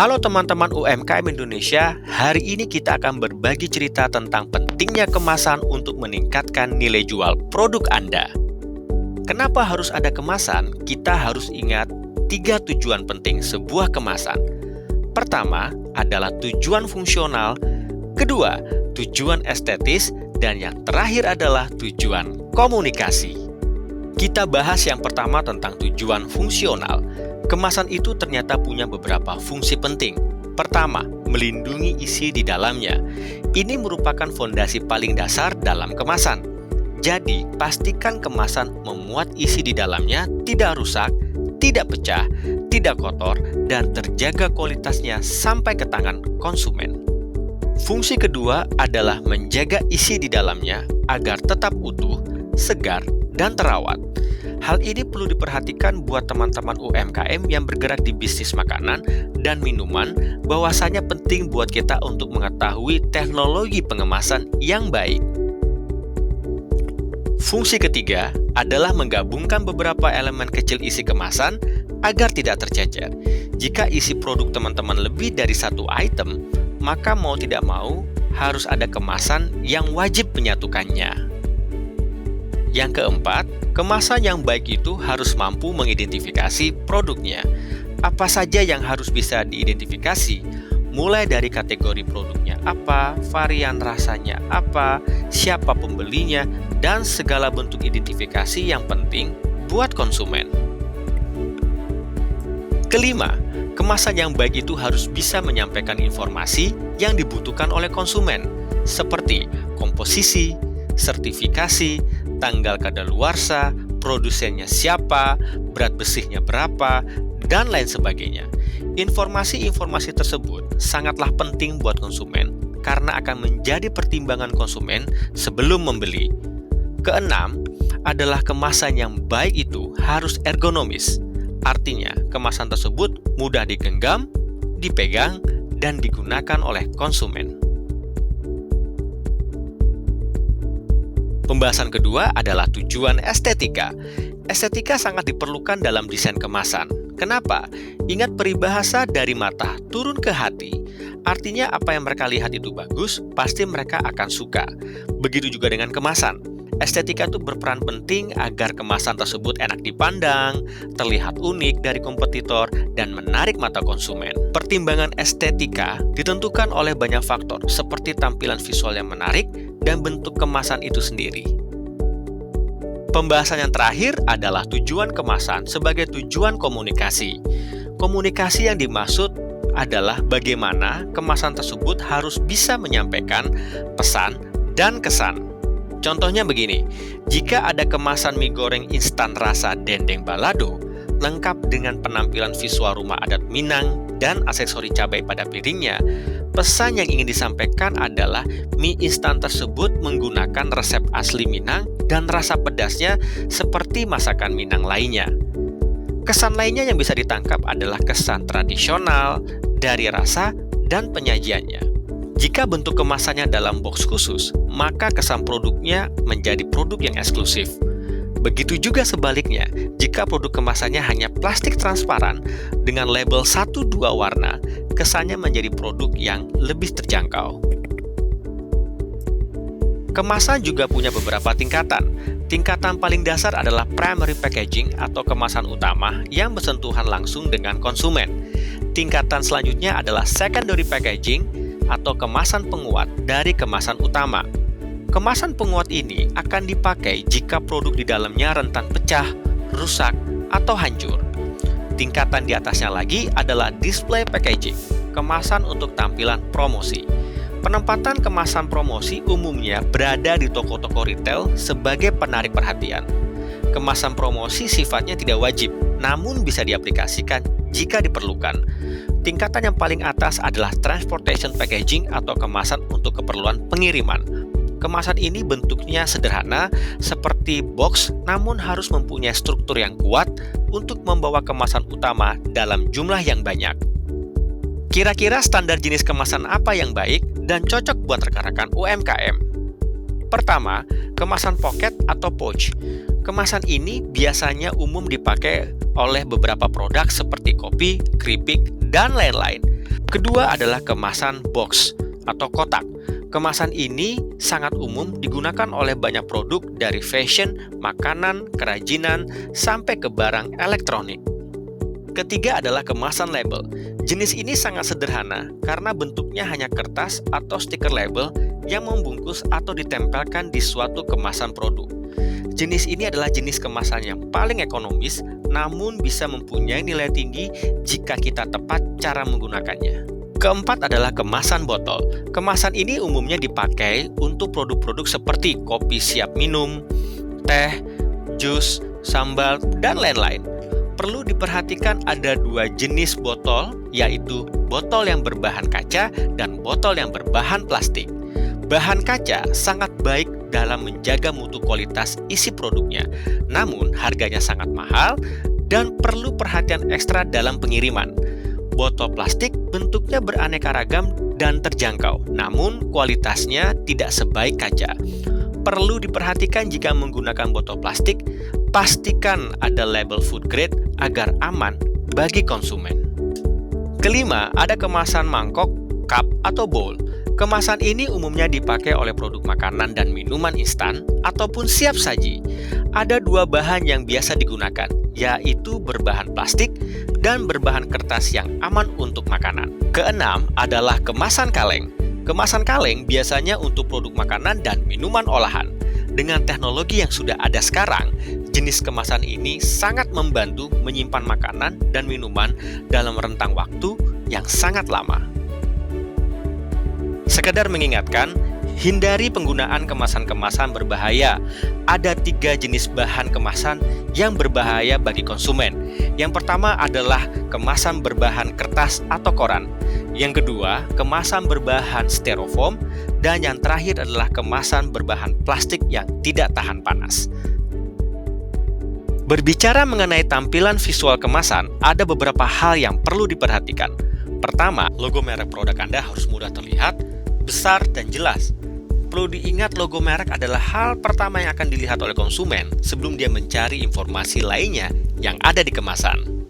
Halo teman-teman UMKM Indonesia, hari ini kita akan berbagi cerita tentang pentingnya kemasan untuk meningkatkan nilai jual produk Anda. Kenapa harus ada kemasan? Kita harus ingat 3 tujuan penting sebuah kemasan. Pertama adalah tujuan fungsional, kedua tujuan estetis, dan yang terakhir adalah tujuan komunikasi. Kita bahas yang pertama tentang tujuan fungsional. Kemasan itu ternyata punya beberapa fungsi penting. Pertama, melindungi isi di dalamnya. Ini merupakan fondasi paling dasar dalam kemasan. Jadi, pastikan kemasan memuat isi di dalamnya tidak rusak, tidak pecah, tidak kotor, dan terjaga kualitasnya sampai ke tangan konsumen. Fungsi kedua adalah menjaga isi di dalamnya agar tetap utuh, segar, dan terawat. Hal ini perlu diperhatikan buat teman-teman UMKM yang bergerak di bisnis makanan dan minuman, bahwasanya penting buat kita untuk mengetahui teknologi pengemasan yang baik. Fungsi ketiga adalah menggabungkan beberapa elemen kecil isi kemasan agar tidak tercecer. Jika isi produk teman-teman lebih dari satu item, maka mau tidak mau harus ada kemasan yang wajib menyatukannya. Yang keempat, kemasan yang baik itu harus mampu mengidentifikasi produknya. Apa saja yang harus bisa diidentifikasi? Mulai dari kategori produknya apa, varian rasanya apa, siapa pembelinya, dan segala bentuk identifikasi yang penting buat konsumen. Kelima, kemasan yang baik itu harus bisa menyampaikan informasi yang dibutuhkan oleh konsumen, seperti komposisi, sertifikasi, tanggal kadaluarsa, produsennya siapa, berat bersihnya berapa, dan lain sebagainya. Informasi-informasi tersebut sangatlah penting buat konsumen karena akan menjadi pertimbangan konsumen sebelum membeli. Keenam, adalah kemasan yang baik itu harus ergonomis. Artinya, kemasan tersebut mudah digenggam, dipegang, dan digunakan oleh konsumen. Pembahasan kedua adalah tujuan estetika. Estetika sangat diperlukan dalam desain kemasan. Kenapa? Ingat peribahasa dari mata turun ke hati. Artinya apa yang mereka lihat itu bagus, pasti mereka akan suka. Begitu juga dengan kemasan. Estetika itu berperan penting agar kemasan tersebut enak dipandang, terlihat unik dari kompetitor, dan menarik mata konsumen. Pertimbangan estetika ditentukan oleh banyak faktor, seperti tampilan visual yang menarik dan bentuk kemasan itu sendiri. Pembahasan yang terakhir adalah tujuan kemasan sebagai tujuan komunikasi. Komunikasi yang dimaksud adalah bagaimana kemasan tersebut harus bisa menyampaikan pesan dan kesan. Contohnya begini, jika ada kemasan mie goreng instan rasa dendeng balado, lengkap dengan penampilan visual rumah adat Minang dan aksesori cabai pada piringnya, pesan yang ingin disampaikan adalah mie instan tersebut menggunakan resep asli Minang dan rasa pedasnya seperti masakan Minang lainnya. Kesan lainnya yang bisa ditangkap adalah kesan tradisional dari rasa dan penyajiannya. Jika bentuk kemasannya dalam box khusus, maka kesan produknya menjadi produk yang eksklusif. Begitu juga sebaliknya, jika produk kemasannya hanya plastik transparan dengan label 1-2 warna, kesannya menjadi produk yang lebih terjangkau. Kemasan juga punya beberapa tingkatan. Tingkatan paling dasar adalah primary packaging atau kemasan utama yang bersentuhan langsung dengan konsumen. Tingkatan selanjutnya adalah secondary packaging atau kemasan penguat dari kemasan utama. Kemasan penguat ini akan dipakai jika produk di dalamnya rentan pecah, rusak, atau hancur. Tingkatan di atasnya lagi adalah display packaging, kemasan untuk tampilan promosi. Penempatan kemasan promosi umumnya berada di toko-toko retail sebagai penarik perhatian. Kemasan promosi sifatnya tidak wajib, namun bisa diaplikasikan jika diperlukan. Tingkatan yang paling atas adalah transportation packaging atau kemasan untuk keperluan pengiriman. Kemasan ini bentuknya sederhana seperti box, namun harus mempunyai struktur yang kuat untuk membawa kemasan utama dalam jumlah yang banyak. Kira-kira standar jenis kemasan apa yang baik dan cocok buat rekan-rekan UMKM? Pertama, kemasan pocket atau pouch. Kemasan ini biasanya umum dipakai oleh beberapa produk seperti kopi, keripik, dan lain-lain. Kedua adalah kemasan box atau kotak. Kemasan ini sangat umum digunakan oleh banyak produk dari fashion, makanan, kerajinan, sampai ke barang elektronik. Ketiga adalah kemasan label. Jenis ini sangat sederhana karena bentuknya hanya kertas atau stiker label yang membungkus atau ditempelkan di suatu kemasan produk. Jenis ini adalah jenis kemasan yang paling ekonomis, namun bisa mempunyai nilai tinggi jika kita tepat cara menggunakannya. Keempat adalah kemasan botol. Kemasan ini umumnya dipakai untuk produk-produk seperti kopi siap minum, teh, jus, sambal, dan lain-lain. Perlu diperhatikan ada dua jenis botol, yaitu botol yang berbahan kaca dan botol yang berbahan plastik. Bahan kaca sangat baik dalam menjaga mutu kualitas isi produknya, namun harganya sangat mahal dan perlu perhatian ekstra dalam pengiriman. Botol plastik bentuknya beraneka ragam dan terjangkau, namun kualitasnya tidak sebaik kaca. Perlu diperhatikan jika menggunakan botol plastik, pastikan ada label food grade agar aman bagi konsumen. Kelima, ada kemasan mangkok, cup, atau bowl. Kemasan ini umumnya dipakai oleh produk makanan dan minuman instan ataupun siap saji. Ada dua bahan yang biasa digunakan, yaitu berbahan plastik dan berbahan kertas yang aman untuk makanan. Keenam adalah kemasan kaleng. Kemasan kaleng biasanya untuk produk makanan dan minuman olahan. Dengan teknologi yang sudah ada sekarang, jenis kemasan ini sangat membantu menyimpan makanan dan minuman dalam rentang waktu yang sangat lama. Sekedar mengingatkan, hindari penggunaan kemasan-kemasan berbahaya. Ada 3 jenis bahan kemasan yang berbahaya bagi konsumen. Yang pertama adalah kemasan berbahan kertas atau koran. Yang kedua, kemasan berbahan styrofoam. Dan yang terakhir adalah kemasan berbahan plastik yang tidak tahan panas. Berbicara mengenai tampilan visual kemasan, ada beberapa hal yang perlu diperhatikan. Pertama, logo merek produk Anda harus mudah terlihat, besar, dan jelas. Perlu diingat logo merek adalah hal pertama yang akan dilihat oleh konsumen sebelum dia mencari informasi lainnya yang ada di kemasan.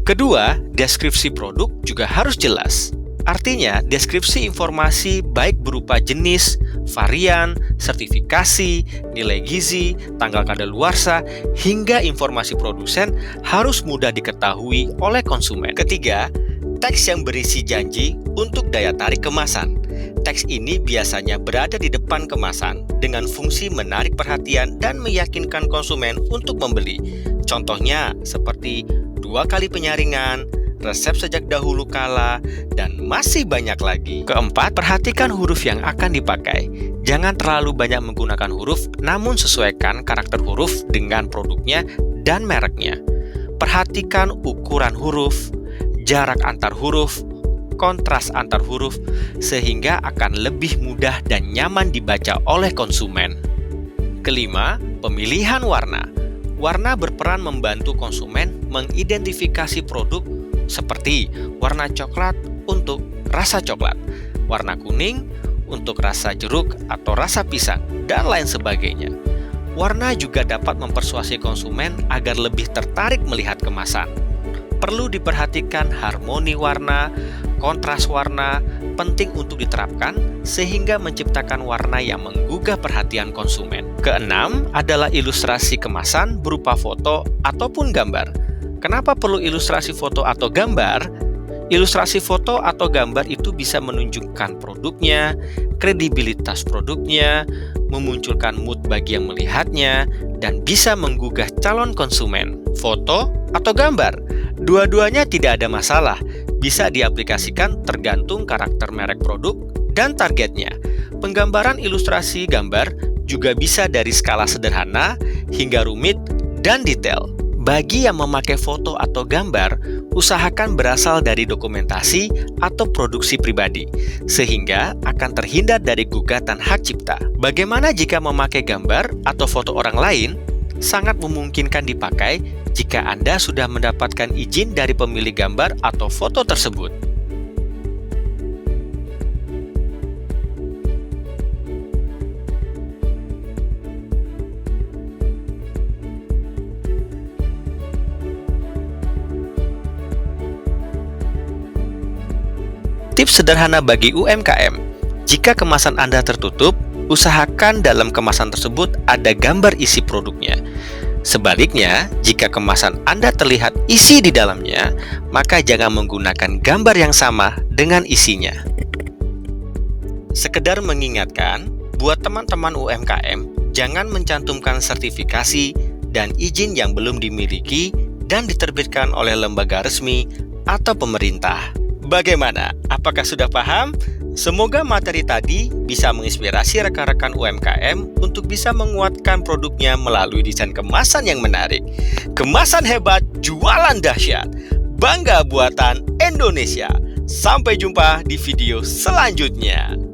Kedua, deskripsi produk juga harus jelas. Artinya, deskripsi informasi baik berupa jenis, varian, sertifikasi, nilai gizi, tanggal kadaluarsa, hingga informasi produsen harus mudah diketahui oleh konsumen. Ketiga, teks yang berisi janji untuk daya tarik kemasan. Teks ini biasanya berada di depan kemasan dengan fungsi menarik perhatian dan meyakinkan konsumen untuk membeli. Contohnya seperti 2 kali penyaringan, resep sejak dahulu kala, dan masih banyak lagi. Keempat, perhatikan huruf yang akan dipakai. Jangan terlalu banyak menggunakan huruf, namun sesuaikan karakter huruf dengan produknya dan mereknya. Perhatikan ukuran huruf, jarak antar huruf, kontras antar huruf, sehingga akan lebih mudah dan nyaman dibaca oleh konsumen. Kelima, pemilihan warna. Warna berperan membantu konsumen mengidentifikasi produk seperti warna coklat untuk rasa coklat, warna kuning untuk rasa jeruk atau rasa pisang, dan lain sebagainya. Warna juga dapat mempersuasi konsumen agar lebih tertarik melihat kemasan. Perlu diperhatikan harmoni warna, kontras warna, penting untuk diterapkan sehingga menciptakan warna yang menggugah perhatian konsumen. Keenam adalah ilustrasi kemasan berupa foto ataupun gambar. Kenapa perlu ilustrasi foto atau gambar? Ilustrasi foto atau gambar itu bisa menunjukkan produknya, kredibilitas produknya, memunculkan mood bagi yang melihatnya, dan bisa menggugah calon konsumen. Foto atau gambar? Dua-duanya tidak ada masalah, bisa diaplikasikan tergantung karakter merek produk dan targetnya. Penggambaran ilustrasi gambar juga bisa dari skala sederhana hingga rumit dan detail. Bagi yang memakai foto atau gambar, usahakan berasal dari dokumentasi atau produksi pribadi, sehingga akan terhindar dari gugatan hak cipta. Bagaimana jika memakai gambar atau foto orang lain? Sangat memungkinkan dipakai jika Anda sudah mendapatkan izin dari pemilik gambar atau foto tersebut. Tips sederhana bagi UMKM. Jika kemasan Anda tertutup, usahakan dalam kemasan tersebut ada gambar isi produknya. Sebaliknya, jika kemasan Anda terlihat isi di dalamnya, maka jangan menggunakan gambar yang sama dengan isinya. Sekedar mengingatkan, buat teman-teman UMKM, jangan mencantumkan sertifikasi dan izin yang belum dimiliki dan diterbitkan oleh lembaga resmi atau pemerintah. Bagaimana? Apakah sudah paham? Semoga materi tadi bisa menginspirasi rekan-rekan UMKM untuk bisa menguatkan produknya melalui desain kemasan yang menarik. Kemasan hebat, jualan dahsyat. Bangga buatan Indonesia. Sampai jumpa di video selanjutnya.